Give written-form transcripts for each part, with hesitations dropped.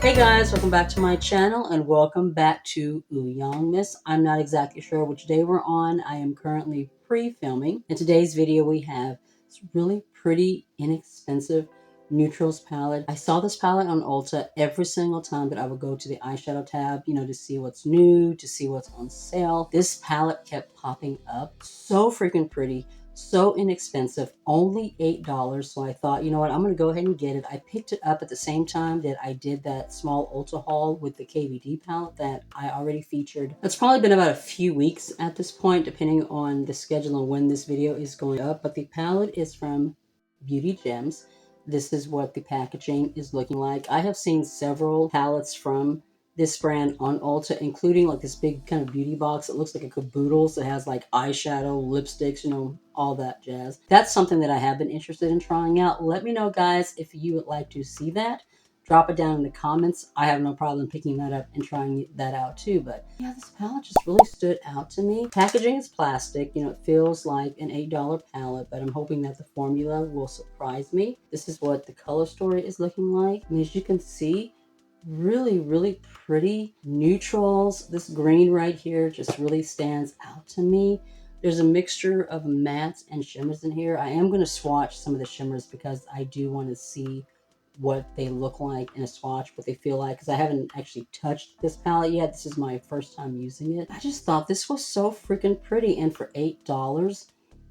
Hey guys, welcome back to my channel and welcome back to Ulzzangmas. I'm not exactly sure which day we're on. I am currently pre-filming. In today's video we have this really pretty, inexpensive neutrals palette. I saw this palette on Ulta every single time that I would go to the eyeshadow tab, to see what's new, to see what's on sale. This palette kept popping up. So freaking pretty. So inexpensive, only $8. So I thought, you know what, I'm going to go ahead and get it. I picked it up at the same time that I did that small Ulta haul with the KVD palette that I already featured. It's probably been about a few weeks at this point, depending on the schedule and when this video is going up. But the palette is from Beauties. This is what the packaging is looking like. I have seen several palettes from this brand on Ulta, including like this big kind of beauty box. It looks like a caboodle. It has like eyeshadow, lipsticks, all that jazz. That's something that I have been interested in trying out. Let me know, guys, if you would like to see that. Drop it down in the comments. I have no problem picking that up and trying that out too. But yeah, this palette just really stood out to me. Packaging is plastic. It feels like an $8 palette, but I'm hoping that the formula will surprise me. This is what the color story is looking like. As you can see, really pretty neutrals. This green right here just really stands out to me. There's a mixture of mattes and shimmers in here. I am going to swatch some of the shimmers because I do want to see what they look like in a swatch, what they feel like, because I haven't actually touched this palette yet. This is my first time using it. I just thought this was so freaking pretty, and for $8,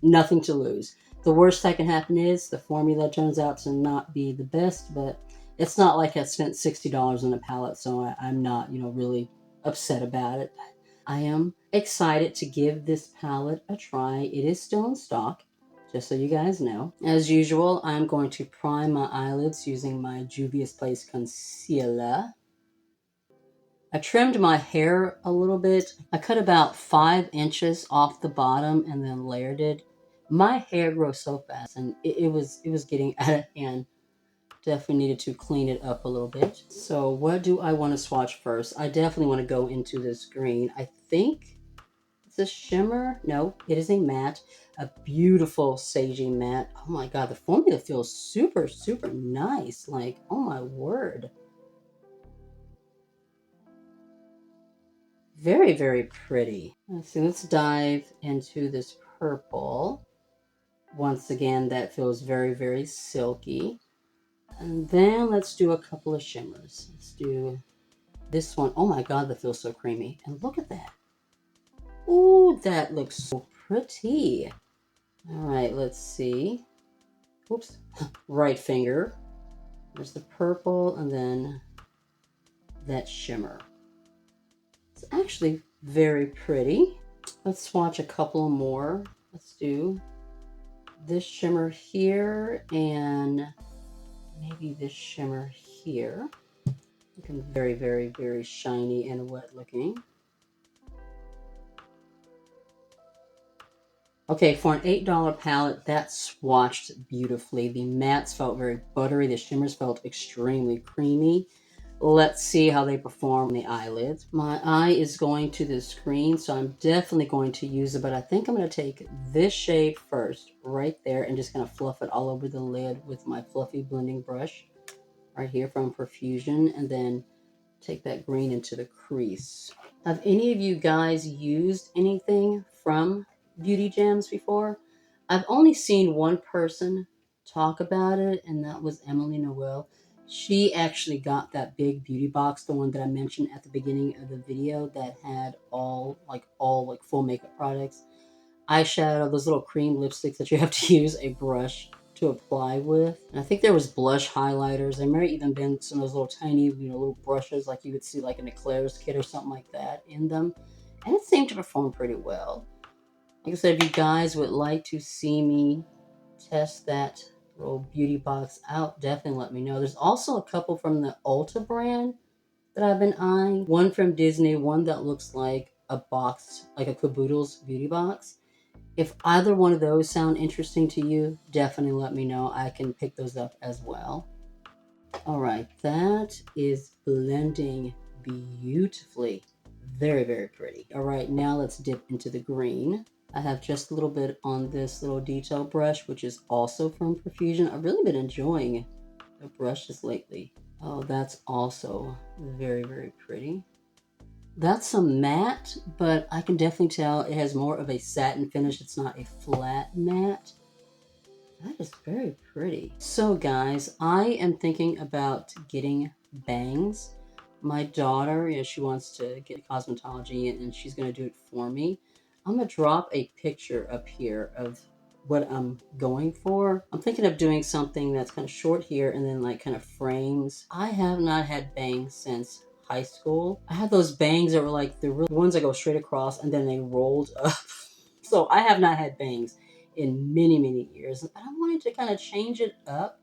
nothing to lose. The worst that can happen is the formula turns out to not be the best, but it's not like I spent $60 on a palette, so I'm not, really upset about it. I am excited to give this palette a try. It is still in stock, just so you guys know. As usual, I'm going to prime my eyelids using my Juvia's Place concealer. I trimmed my hair a little bit. I cut about 5 inches off the bottom and then layered it. My hair grows so fast, and it was getting out of hand. Definitely needed to clean it up a little bit. So what do I want to swatch first? I definitely want to go into this green. I think it's a shimmer. No, it is a matte. A beautiful sagey matte. Oh my god, the formula feels super nice. Like, oh my word. Very pretty. Let's dive into this purple. Once again, that feels very silky. And then let's do a couple of shimmers. Let's do this one. Oh my god, that feels so creamy. And look at that. Ooh, that looks so pretty. All right, let's see. Oops, right finger. There's the purple and then that shimmer. It's actually very pretty. Let's swatch a couple more. Let's do this shimmer here and maybe this shimmer here. Looking very shiny and wet looking. Okay, for an $8 palette, that swatched beautifully. The mattes felt very buttery. The shimmers felt extremely creamy. Let's see how they perform on the eyelids. My eye is going to the screen, so I'm definitely going to use it, but I think I'm going to take this shade first, right there, and just kind of fluff it all over the lid with my fluffy blending brush right here from Profusion, and then take that green into the crease. Have any of you guys used anything from Beauties before? I've only seen one person talk about it, and that was Emily Noel. She actually got that big beauty box, the one that I mentioned at the beginning of the video, that had all full makeup products, eyeshadow, those little cream lipsticks that you have to use a brush to apply with. And I think there was blush highlighters. There may have even been some of those little tiny, little brushes like you would see like an Eclairs kit or something like that in them. And it seemed to perform pretty well. Like I said, if you guys would like to see me test that little beauty box out, definitely let me know. There's also a couple from the Ulta brand that I've been eyeing. One from Disney, one that looks like a box, like a Caboodle's beauty box. If either one of those sound interesting to you, definitely let me know. I can pick those up as well. All right, that is blending beautifully. Very pretty. All right, now let's dip into the green. I have just a little bit on this little detail brush, which is also from Profusion. I've really been enjoying the brushes lately. Oh, that's also very, very pretty. That's some matte, but I can definitely tell it has more of a satin finish. It's not a flat matte. That is very pretty. So guys, I am thinking about getting bangs. My daughter, she wants to get cosmetology and she's going to do it for me. I'm going to drop a picture up here of what I'm going for. I'm thinking of doing something that's kind of short here and then like kind of frames. I have not had bangs since high school. I had those bangs that were like the real ones that go straight across and then they rolled up. So I have not had bangs in many, many years. And I wanted to kind of change it up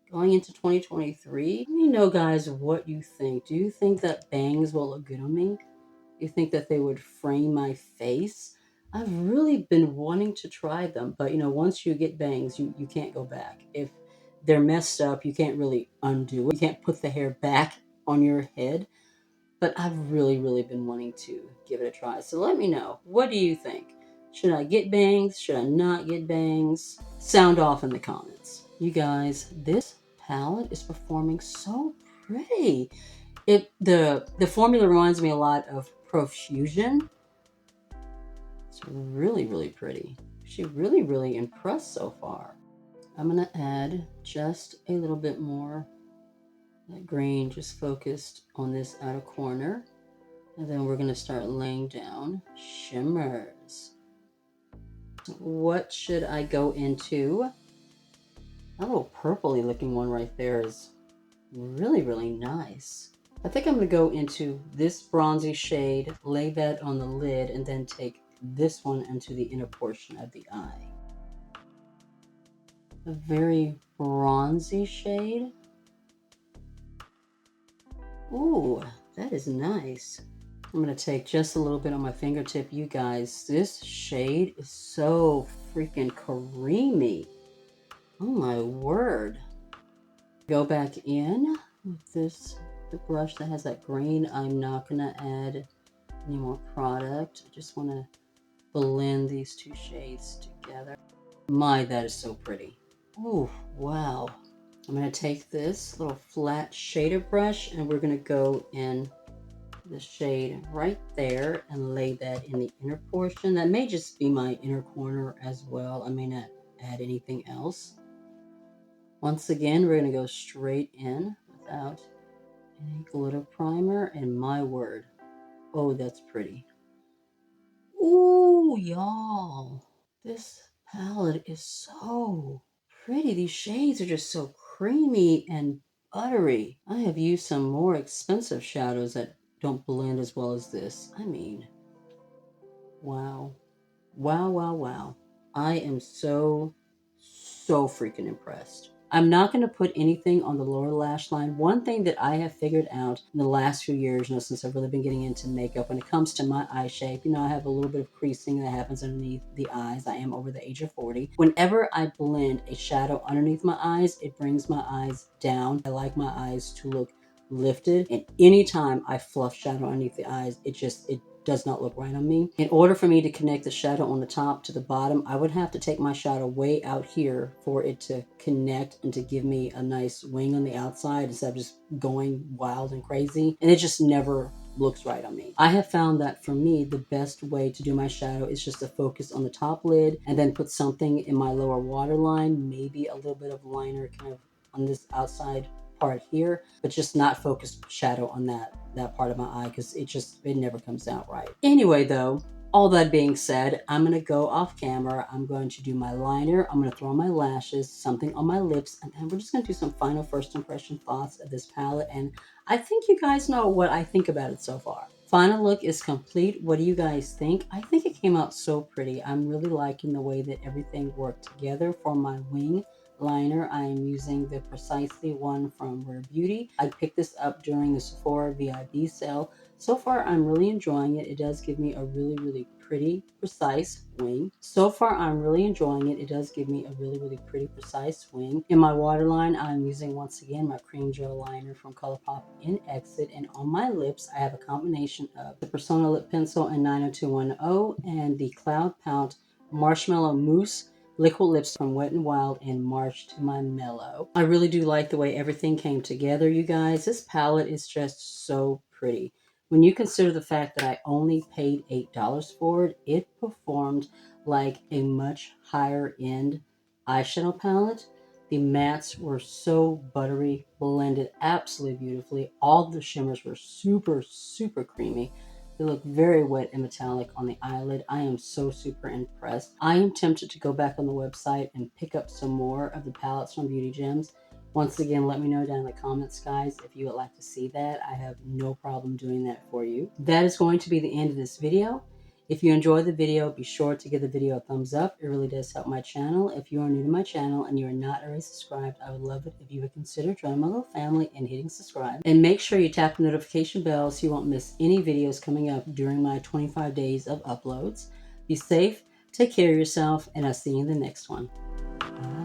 going into 2023. Let me know, guys, what you think. Do you think that bangs will look good on me? Do you think that they would frame my face? I've really been wanting to try them, but once you get bangs, you can't go back. If they're messed up, you can't really undo it. You can't put the hair back on your head. But I've really, really been wanting to give it a try. So let me know. What do you think? Should I get bangs? Should I not get bangs? Sound off in the comments. You guys, this palette is performing so pretty. The formula reminds me a lot of Profusion. It's really, really pretty. She really, really impressed so far. I'm gonna add just a little bit more. That green just focused on this outer corner. And then we're going to start laying down shimmers. What should I go into? That little purpley looking one right there is really, really nice. I think I'm going to go into this bronzy shade, lay that on the lid, and then take this one into the inner portion of the eye. A very bronzy shade. Ooh, that is nice. I'm going to take just a little bit on my fingertip. You guys, this shade is so freaking creamy. Oh my word. Go back in with the brush that has that green. I'm not going to add any more product. I just want to blend these two shades together. My, that is so pretty. Oh, wow. I'm going to take this little flat shader brush and we're going to go in the shade right there and lay that in the inner portion. That may just be my inner corner as well. I may not add anything else. Once again, we're going to go straight in without any glitter primer, and my word, oh, that's pretty. Ooh, y'all, this palette is so pretty. These shades are just so creamy and buttery. I have used some more expensive shadows that don't blend as well as this. I mean, wow. Wow, wow, wow. I am so freaking impressed. I'm not going to put anything on the lower lash line. One thing that I have figured out in the last few years, since I've really been getting into makeup, when it comes to my eye shape, I have a little bit of creasing that happens underneath the eyes. I am over the age of 40. Whenever I blend a shadow underneath my eyes, it brings my eyes down. I like my eyes to look lifted, and anytime I fluff shadow underneath the eyes, it does not look right on me. In order for me to connect the shadow on the top to the bottom, I would have to take my shadow way out here for it to connect and to give me a nice wing on the outside instead of just going wild and crazy. And it just never looks right on me. I have found that for me, the best way to do my shadow is just to focus on the top lid and then put something in my lower waterline, maybe a little bit of liner kind of on this outside part here, but just not focus shadow on that part of my eye because it never comes out right. Anyway, though, all that being said, I'm going to go off camera. I'm going to do my liner. I'm going to throw on my lashes, something on my lips, and then we're just going to do some final first impression thoughts of this palette. And I think you guys know what I think about it so far. Final look is complete. What do you guys think? I think it came out so pretty. I'm really liking the way that everything worked together. For my wing liner, I am using the Precisely one from Rare Beauty. I picked this up during the Sephora VIB sale. So far, I'm really enjoying it. It does give me a really, really pretty, precise wing. So far, I'm really enjoying it. It does give me a really, really pretty, precise wing. In my waterline, I'm using, once again, my cream gel liner from ColourPop in Exit. And on my lips, I have a combination of the Persona Lip Pencil in 90210 and the Cloud Pout Marshmallow Mousse liquid lips from Wet n Wild, and Marsh to my Mellow. I really do like the way everything came together, you guys. This palette is just so pretty. When you consider the fact that I only paid $8 for it, it performed like a much higher end eyeshadow palette. The mattes were so buttery, blended absolutely beautifully. All the shimmers were super, super creamy. They look very wet and metallic on the eyelid. I am so super impressed. I am tempted to go back on the website and pick up some more of the palettes from Beauty Gems. Once again, let me know down in the comments, guys, if you would like to see that. I have no problem doing that for you. That is going to be the end of this video. If you enjoyed the video, be sure to give the video a thumbs up. It really does help my channel. If you are new to my channel and you are not already subscribed, I would love it if you would consider joining my little family and hitting subscribe. And make sure you tap the notification bell so you won't miss any videos coming up during my 25 days of uploads. Be safe, take care of yourself, and I'll see you in the next one. Bye.